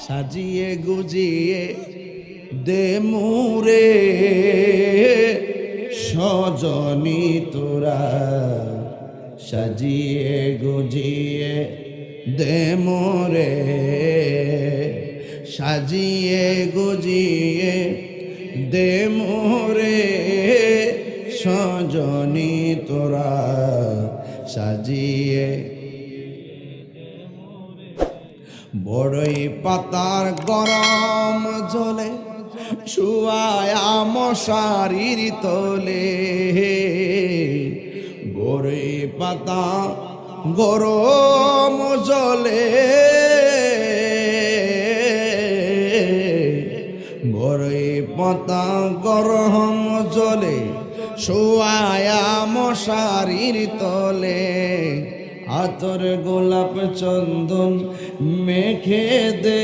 সাজিয়ে গুজিয়ে দে মোরে সজনী তোরা, সাজিয়ে গুজিয়ে দে মোরে, সাজিয়ে গুজিয়ে দে মোরে সজনী তোরা, সাজিয়ে। বড়ই পাতার গরম জলে শুয়ায়া মশারির তলে, বড়ই পাতা গরম জলে, বড়ই পাতা গরম জলে শুয়ায়া মশারির তলে, আতর গোলাপ চন্দন মেখে দে